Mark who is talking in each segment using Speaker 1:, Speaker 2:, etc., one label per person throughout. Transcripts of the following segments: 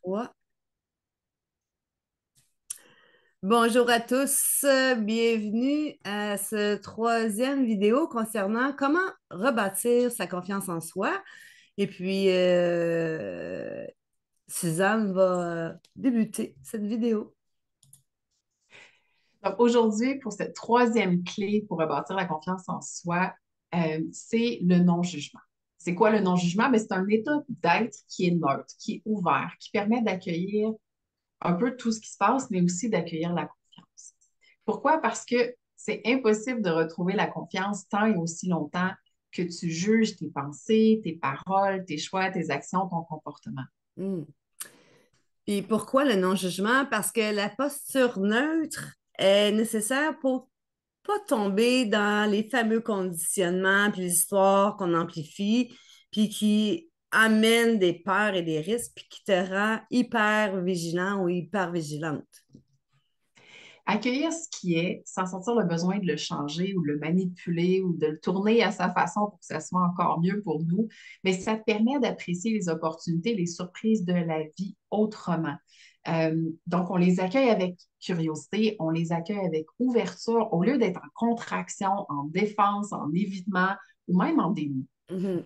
Speaker 1: Ouais. Bonjour à tous, bienvenue à ce troisième vidéo concernant comment rebâtir sa confiance en soi. Et puis, Suzanne va débuter cette vidéo.
Speaker 2: Donc aujourd'hui, pour cette troisième clé pour rebâtir la confiance en soi, c'est le non-jugement. C'est quoi le non-jugement? Ben, c'est un état d'être qui est neutre, qui est ouvert, qui permet d'accueillir un peu tout ce qui se passe, mais aussi d'accueillir la confiance. Pourquoi? Parce que c'est impossible de retrouver la confiance tant et aussi longtemps que tu juges tes pensées, tes paroles, tes choix, tes actions, ton comportement.
Speaker 1: Hmm. Et pourquoi le non-jugement? Parce que la posture neutre est nécessaire pour pas tomber dans les fameux conditionnements puis les histoires qu'on amplifie puis qui amènent des peurs et des risques puis qui te rend hyper vigilant ou hyper vigilante.
Speaker 2: Accueillir ce qui est sans sentir le besoin de le changer ou de le manipuler ou de le tourner à sa façon pour que ça soit encore mieux pour nous, mais ça te permet d'apprécier les opportunités, les surprises de la vie autrement. Donc, on les accueille avec curiosité, on les accueille avec ouverture au lieu d'être en contraction, en défense, en évitement ou même en déni.
Speaker 1: Mhm.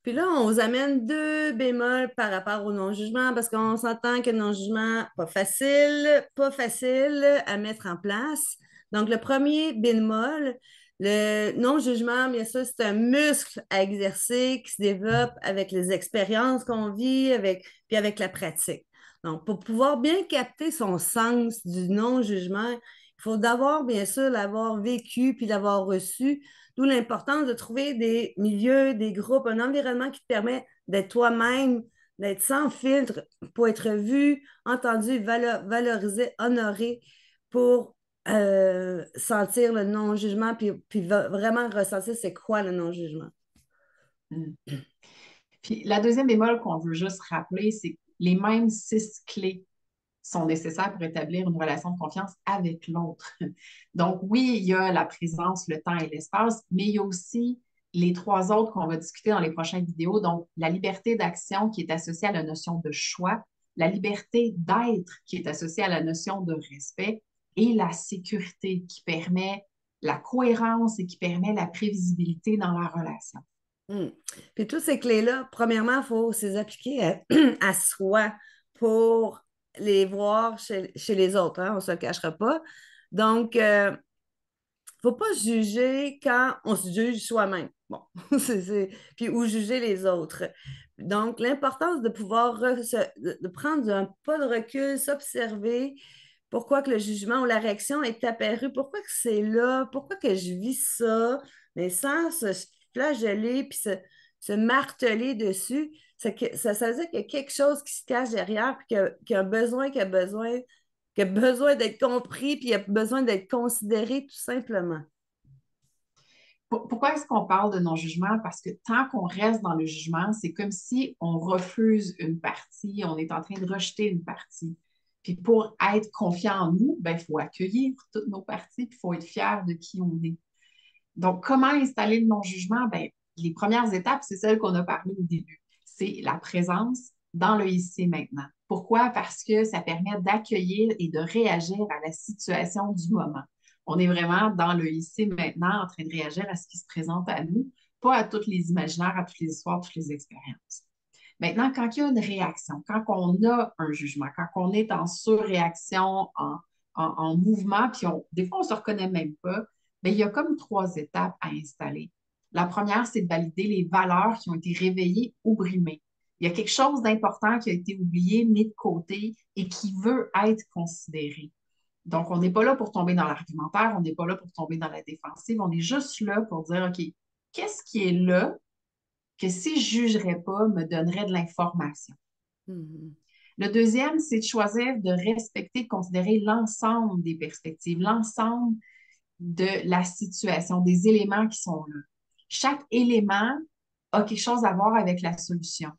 Speaker 1: Puis là, on vous amène deux bémols par rapport au non-jugement parce qu'on s'entend que le non-jugement, pas facile à mettre en place. Donc, le premier bémol, le non-jugement, bien sûr, c'est un muscle à exercer qui se développe avec les expériences qu'on vit, puis avec la pratique. Donc, pour pouvoir bien capter son sens du non-jugement, il faut d'abord, bien sûr, l'avoir vécu puis l'avoir reçu. D'où l'importance de trouver des milieux, des groupes, un environnement qui te permet d'être toi-même, d'être sans filtre, pour être vu, entendu, valorisé, honoré, pour sentir le non-jugement, puis vraiment ressentir c'est quoi le non-jugement.
Speaker 2: Mm. Puis la deuxième bémol qu'on veut juste rappeler, c'est que les mêmes 6 clés sont nécessaires pour établir une relation de confiance avec l'autre. Donc, oui, il y a la présence, le temps et l'espace, mais il y a aussi les trois autres qu'on va discuter dans les prochaines vidéos. Donc, la liberté d'action qui est associée à la notion de choix, la liberté d'être qui est associée à la notion de respect et la sécurité qui permet la cohérence et qui permet la prévisibilité dans la relation.
Speaker 1: Hmm. Puis toutes ces clés-là, premièrement, il faut les appliquer à soi pour les voir chez les autres, hein, on ne se le cachera pas. Donc, faut pas juger quand on se juge soi-même. Bon, puis ou juger les autres. Donc, l'importance de pouvoir de prendre un pas de recul, s'observer, pourquoi que le jugement ou la réaction est apparue, pourquoi que c'est là, pourquoi que je vis ça, mais sans se flageller puis se marteler dessus. Ça veut dire qu'il y a quelque chose qui se cache derrière, puis qu'il y a un besoin, qu'il y a besoin d'être compris, puis il y a besoin d'être considéré tout simplement.
Speaker 2: Pourquoi est-ce qu'on parle de non-jugement? Parce que tant qu'on reste dans le jugement, c'est comme si on refuse une partie, on est en train de rejeter une partie. Puis pour être confiant en nous, ben, il faut accueillir toutes nos parties, puis il faut être fier de qui on est. Donc, comment installer le non-jugement? Ben, les premières étapes, c'est celles qu'on a parlé au début. C'est la présence dans le ici et maintenant. Pourquoi? Parce que ça permet d'accueillir et de réagir à la situation du moment. On est vraiment dans le ici et maintenant en train de réagir à ce qui se présente à nous, pas à toutes les imaginaires, à toutes les histoires, toutes les expériences. Maintenant, quand il y a une réaction, quand on a un jugement, quand on est en surréaction, en mouvement, puis des fois, on ne se reconnaît même pas, bien, il y a comme 3 étapes à installer. La première, c'est de valider les valeurs qui ont été réveillées ou brimées. Il y a quelque chose d'important qui a été oublié, mis de côté et qui veut être considéré. Donc, on n'est pas là pour tomber dans l'argumentaire, on n'est pas là pour tomber dans la défensive, on est juste là pour dire, OK, qu'est-ce qui est là que si je ne jugerais pas, me donnerait de l'information?
Speaker 1: Mhm.
Speaker 2: Le deuxième, c'est de choisir de respecter, de considérer l'ensemble des perspectives, l'ensemble de la situation, des éléments qui sont là. Chaque élément a quelque chose à voir avec la solution.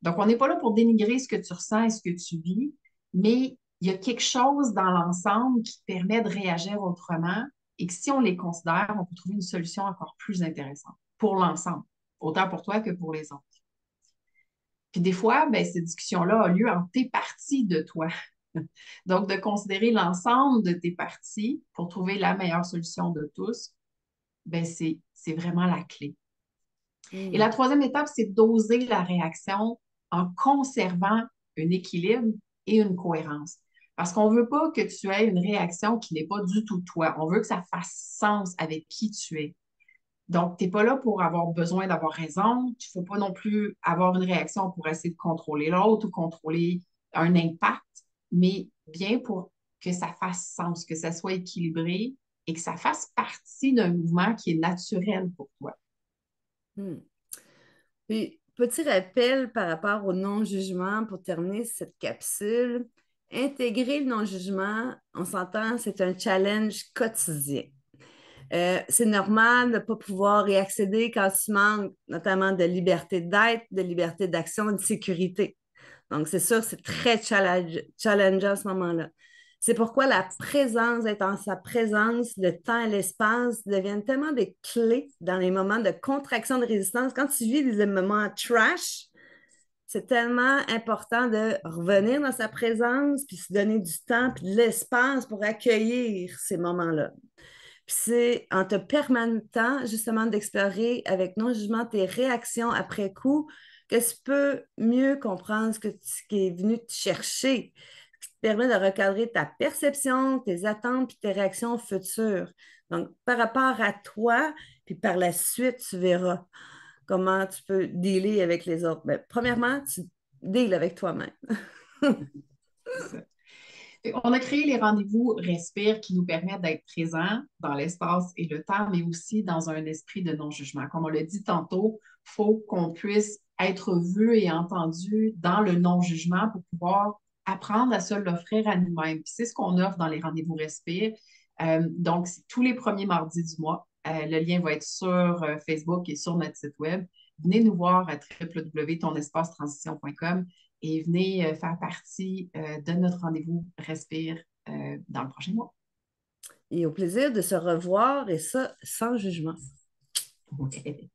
Speaker 2: Donc, on n'est pas là pour dénigrer ce que tu ressens et ce que tu vis, mais il y a quelque chose dans l'ensemble qui te permet de réagir autrement et que si on les considère, on peut trouver une solution encore plus intéressante pour l'ensemble, autant pour toi que pour les autres. Puis des fois, ben, cette discussion-là a lieu en tes parties de toi. Donc, de considérer l'ensemble de tes parties pour trouver la meilleure solution de tous, ben, c'est vraiment la clé. Et
Speaker 1: Hmm.
Speaker 2: la troisième étape, c'est d'oser la réaction en conservant un équilibre et une cohérence. Parce qu'on ne veut pas que tu aies une réaction qui n'est pas du tout toi. On veut que ça fasse sens avec qui tu es. Donc, tu n'es pas là pour avoir besoin d'avoir raison. Il ne faut pas non plus avoir une réaction pour essayer de contrôler l'autre ou contrôler un impact, mais bien pour que ça fasse sens, que ça soit équilibré et que ça fasse partie d'un mouvement qui est naturel pour toi.
Speaker 1: Hmm. Puis, petit rappel par rapport au non-jugement pour terminer cette capsule. Intégrer le non-jugement, on s'entend, c'est un challenge quotidien. C'est normal de ne pas pouvoir y accéder quand tu manques notamment de liberté d'être, de liberté d'action, de sécurité. Donc, c'est sûr, c'est très challengeant à ce moment-là. C'est pourquoi la présence, être en sa présence, le temps et l'espace deviennent tellement des clés dans les moments de contraction de résistance. Quand tu vis des moments trash, c'est tellement important de revenir dans sa présence, puis se donner du temps, puis de l'espace pour accueillir ces moments-là. Puis c'est en te permettant justement d'explorer avec non-jugement tes réactions après coup que tu peux mieux comprendre ce qui est venu te chercher, ce qui te permet de recadrer ta perception, tes attentes puis tes réactions futures. Donc, par rapport à toi, puis par la suite, tu verras comment tu peux dealer avec les autres. Ben, premièrement, tu deals avec toi-même.
Speaker 2: C'est ça. On a créé les rendez-vous Respire qui nous permettent d'être présents dans l'espace et le temps, mais aussi dans un esprit de non-jugement. Comme on l'a dit tantôt, il faut qu'on puisse être vu et entendu dans le non-jugement pour pouvoir apprendre à se l'offrir à nous-mêmes. Puis c'est ce qu'on offre dans les rendez-vous Respire. Donc, c'est tous les premiers mardis du mois. Le lien va être sur Facebook et sur notre site web. Venez nous voir à www.tonspace-transition.com et venez faire partie de notre rendez-vous Respire dans le prochain mois.
Speaker 1: Et au plaisir de se revoir et ça sans jugement.
Speaker 2: Ouais.